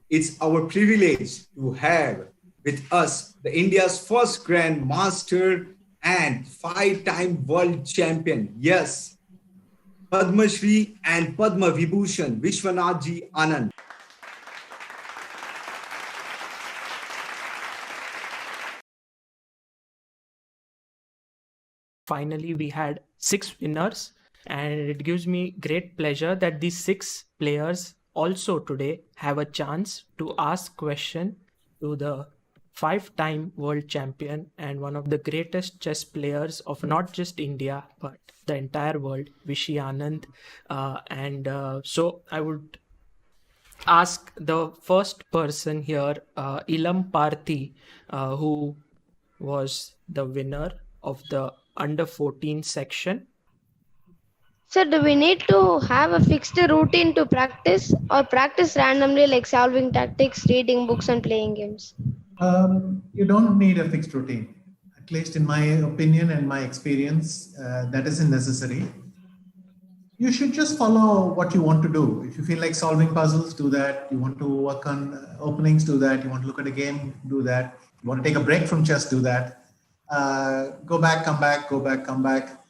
It's our privilege to have with us the India's first Grand Master and five-time world champion. Yes, Padma Shri and Padma Vibhushan Vishwanathji Anand. Finally, we had 6 winners, and it gives me great pleasure that these 6 players also today have a chance to ask question to the 5-time world champion and one of the greatest chess players of not just India but the entire world, Vishy Anand. And so I would ask the first person here, Ilam Parthi, who was the winner of the under 14 section. So do we need to have a fixed routine to practice or practice randomly like solving tactics, reading books and playing games? You don't need a fixed routine. At least in my opinion and my experience, that isn't necessary. You should just follow what you want to do. If you feel like solving puzzles, do that. You want to work on openings, do that. You want to look at a game, do that. You want to take a break from chess, do that. Go back, come back, go back, come back.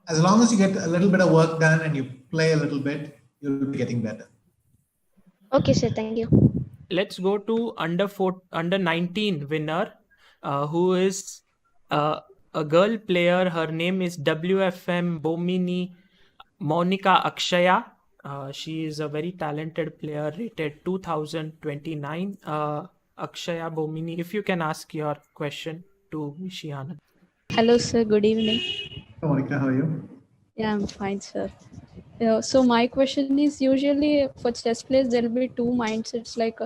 As long as you get a little bit of work done and you play a little bit, you'll be getting better. Okay, sir. Thank you. Let's go to under 19 winner, who is a girl player. Her name is WFM Bomini Monica Akshaya. She is a very talented player, rated 2029. Akshaya Bomini, if you can ask your question to Vishy Anand. Hello, sir. Good evening. Hey, Monica, how are you? Yeah, I'm fine, sir. So my question is usually for chess players there will be two mindsets. Like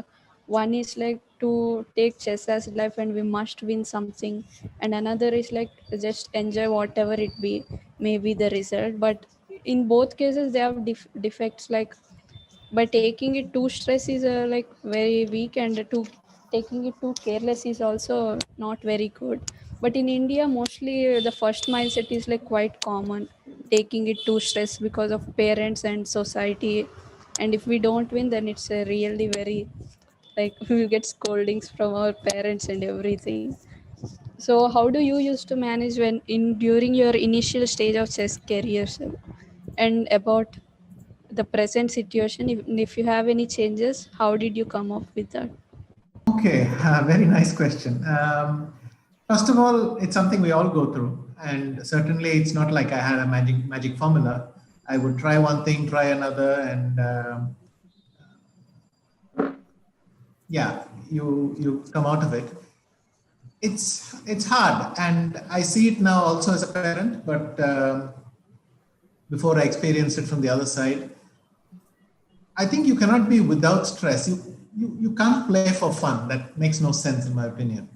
one is like to take chess as life and we must win something, and another is like just enjoy whatever it be, maybe the result. But in both cases they have defects. Like by taking it too stress is like very weak, and to taking it too careless is also not very good. But in India mostly the first mindset is like quite common, taking it too stress because of parents and society, and if we don't win then it's really very like we will get scoldings from our parents and everything. So how do you used to manage when in during your initial stage of chess career, sir? And about the present situation, if you have any changes, how did you come up with that? Okay, very nice question. First of all, it's something we all go through, and certainly it's not like I had a magic formula. I would try one thing, try another, and yeah, you come out of it. It's hard, and I see it now also as a parent, but before I experienced it from the other side, I think you cannot be without stress. You can't play for fun. That makes no sense in my opinion.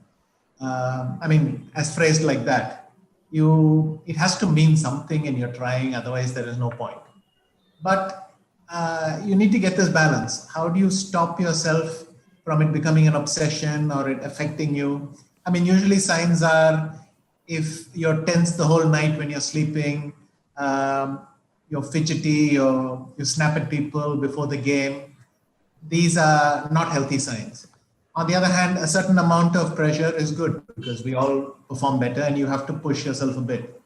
I mean, as phrased like that, it has to mean something and you're trying, otherwise there is no point. But you need to get this balance. How do you stop yourself from it becoming an obsession or it affecting you? I mean, usually signs are if you're tense the whole night when you're sleeping, you're fidgety, you snap at people before the game. These are not healthy signs. On the other hand, a certain amount of pressure is good because we all perform better and you have to push yourself a bit.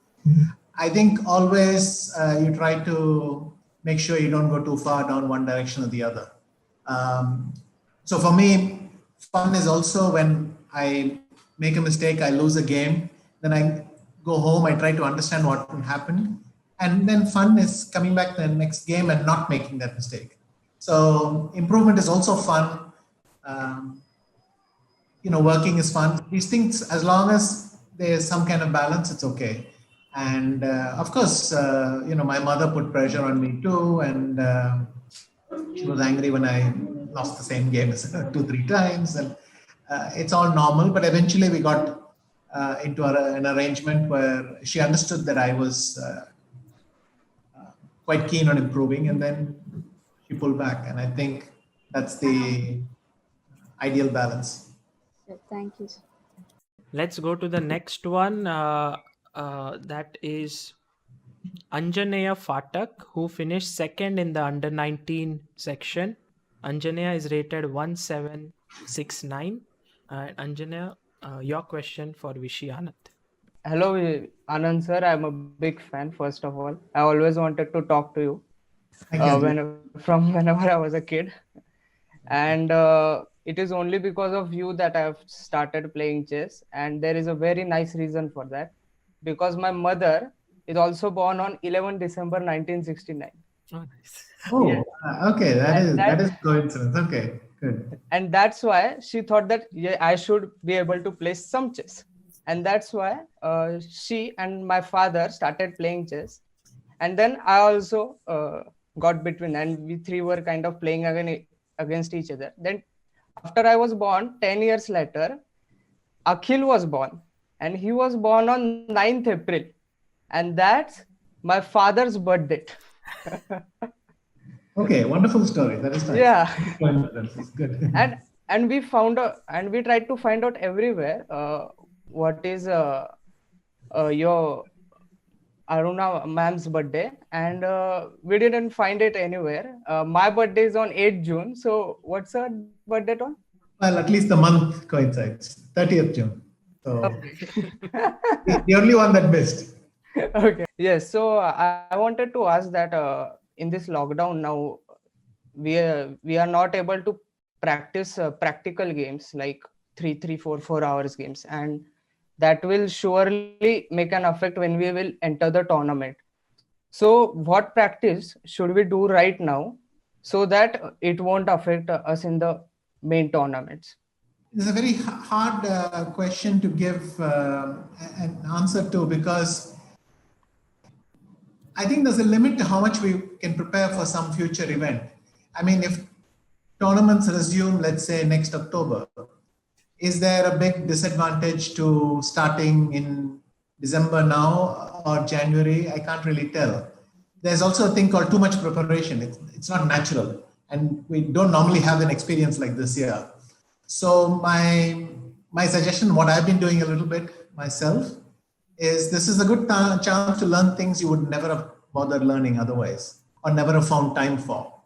I think always you try to make sure you don't go too far down one direction or the other. So for me, fun is also when I make a mistake, I lose a game, then I go home, I try to understand what happened. And then fun is coming back to the next game and not making that mistake. So improvement is also fun. Working is fun. These things, as long as there's some kind of balance, it's okay. And of course, my mother put pressure on me too, and she was angry when I lost the same game 2-3 times, and it's all normal. But eventually, we got into an arrangement where she understood that I was quite keen on improving, and then she pulled back. And I think that's the ideal balance. Yeah, thank you. Let's go to the next one. That is Anjaneya Fatak, who finished second in the under 19 section. Anjanea is rated 1769. Anjanea, your question for Vishy Anand. Hello, Anand sir. I'm a big fan. First of all, I always wanted to talk to you Thank you. from whenever I was a kid, and it is only because of you that I've started playing chess. And there is a very nice reason for that, because my mother is also born on 11 December 1969. Oh, nice. Oh, okay. That And is coincidence. Okay, good. and that's why she thought that yeah, I should be able to play some chess, and that's why she and my father started playing chess, and then I also got between, and we three were kind of playing against each other. Then after I was born, 10 years later, Akhil was born, and he was born on 9th April, and that's my father's birthday. Okay, wonderful story. That is nice. Yeah. Coincidence is good. And we found out, and we tried to find out everywhere what is your Aruna ma'am's birthday, and we didn't find it anywhere. My birthday is on 8th June. So what's her birthday on? Well, at least the month coincides. 30th June. So the only one that missed. Okay. Yes. So I wanted to ask that in this lockdown now, we are not able to practice practical games like 4 hours games, and that will surely make an effect when we will enter the tournament. So what practice should we do right now so that it won't affect us in the main tournaments? It's a very hard question to give an answer to, because I think there's a limit to how much we can prepare for some future event. I mean, if tournaments resume, let's say next October, is there a big disadvantage to starting in December now or January? I can't really tell. There's also a thing called too much preparation. It's not natural, and we don't normally have an experience like this year. So my suggestion, what I've been doing a little bit myself, is this is a good chance to learn things you would never have bothered learning otherwise, or never have found time for.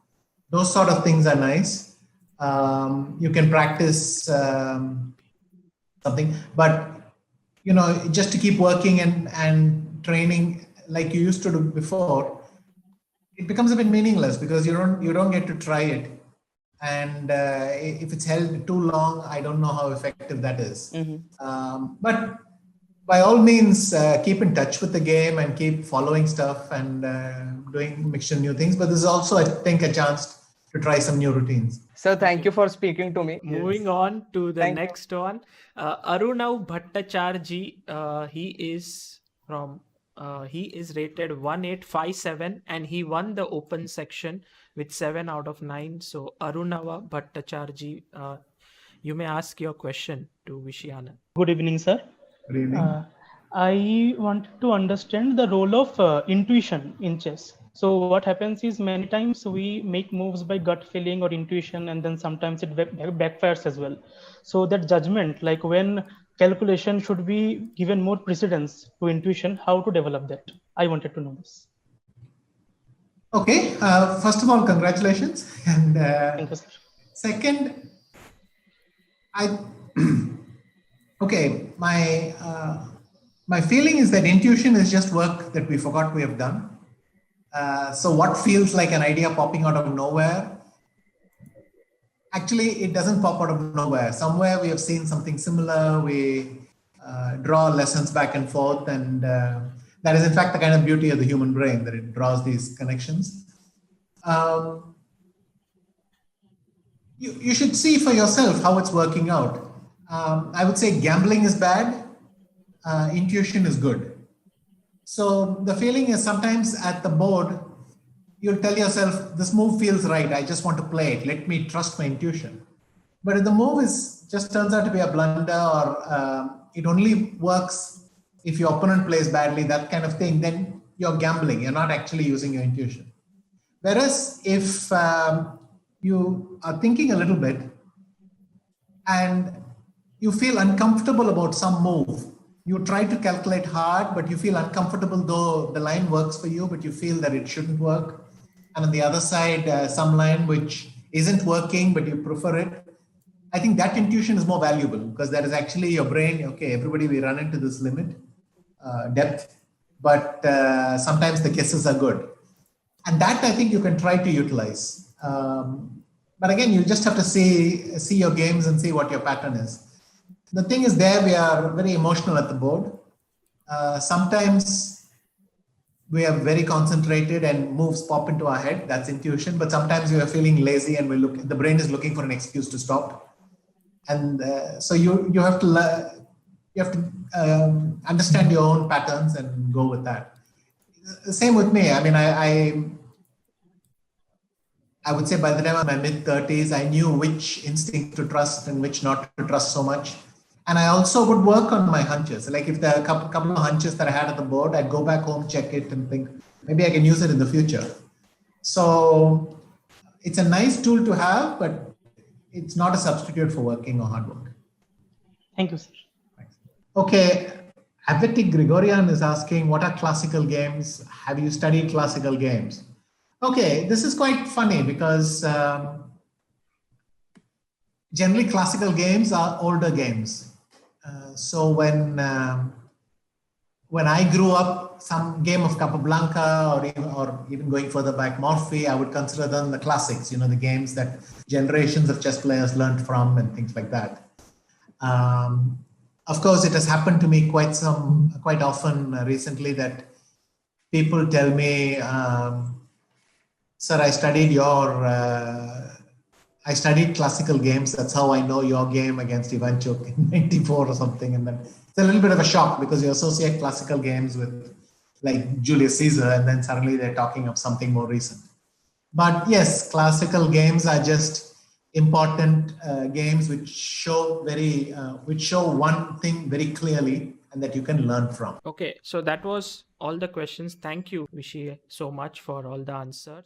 Those sort of things are nice. You can practice something, but just to keep working and training like you used to do before, it becomes a bit meaningless, because you don't get to try it. And if it's held too long, I don't know how effective that is. But by all means, keep in touch with the game and keep following stuff and doing mixture new things. But there's also, I think, a chance to try some new routines. So thank you for speaking to me. Moving on to the next one, Arunav Bhattacharji. He is rated 1857, and he won the open section with 7 out of 9. So Arunava Bhattacharji, you may ask your question to Vishy Anand. Good evening, sir. Good evening. I wanted to understand the role of intuition in chess. So what happens is, many times we make moves by gut feeling or intuition, and then sometimes it backfires as well. So that judgment, like when calculation should be given more precedence to intuition, how to develop that? I wanted to know this. Okay. First of all, congratulations. And Thank you, sir. second, okay, my feeling is that intuition is just work that we forgot we have done. So what feels like an idea popping out of nowhere, actually it doesn't pop out of nowhere. Somewhere we have seen something similar, we draw lessons back and forth, and that is in fact the kind of beauty of the human brain, that it draws these connections. You should see for yourself how it's working out. I would say gambling is bad, intuition is good. So the feeling is, sometimes at the board, you'll tell yourself, this move feels right, I just want to play it, let me trust my intuition. But if the move just turns out to be a blunder, or it only works if your opponent plays badly, that kind of thing, then you're gambling, you're not actually using your intuition. Whereas if you are thinking a little bit and you feel uncomfortable about some move, you try to calculate hard, but you feel uncomfortable, though the line works for you, but you feel that it shouldn't work. And on the other side, some line which isn't working, but you prefer it. I think that intuition is more valuable because that is actually your brain. Okay, everybody, we run into this limit, depth, but sometimes the guesses are good. And that I think you can try to utilize. But again, you just have to see your games and see what your pattern is. The thing is there, we are very emotional at the board. Sometimes we are very concentrated and moves pop into our head. That's intuition. But sometimes we are feeling lazy and the brain is looking for an excuse to stop. And so you have to understand your own patterns and go with that. Same with me. I mean, I would say by the time I'm in my mid-30s, I knew which instinct to trust and which not to trust so much. And I also would work on my hunches. Like if there are a couple of hunches that I had at the board, I'd go back home, check it and think, maybe I can use it in the future. So it's a nice tool to have, but it's not a substitute for working or hard work. Thank you, sir. Okay. Avetic Gregorian is asking, what are classical games? Have you studied classical games? Okay, this is quite funny because generally classical games are older games. So when I grew up, some game of Capablanca or even going further back, Morphy, I would consider them the classics, the games that generations of chess players learned from and things like that. Of course, it has happened to me quite often recently that people tell me, sir, I studied classical games. That's how I know your game against Ivanchuk in 94 or something. And then it's a little bit of a shock because you associate classical games with like Julius Caesar, and then suddenly they're talking of something more recent. But yes, classical games are just important games which show one thing very clearly and that you can learn from. Okay, so that was all the questions. Thank you, Vishy, so much for all the answers.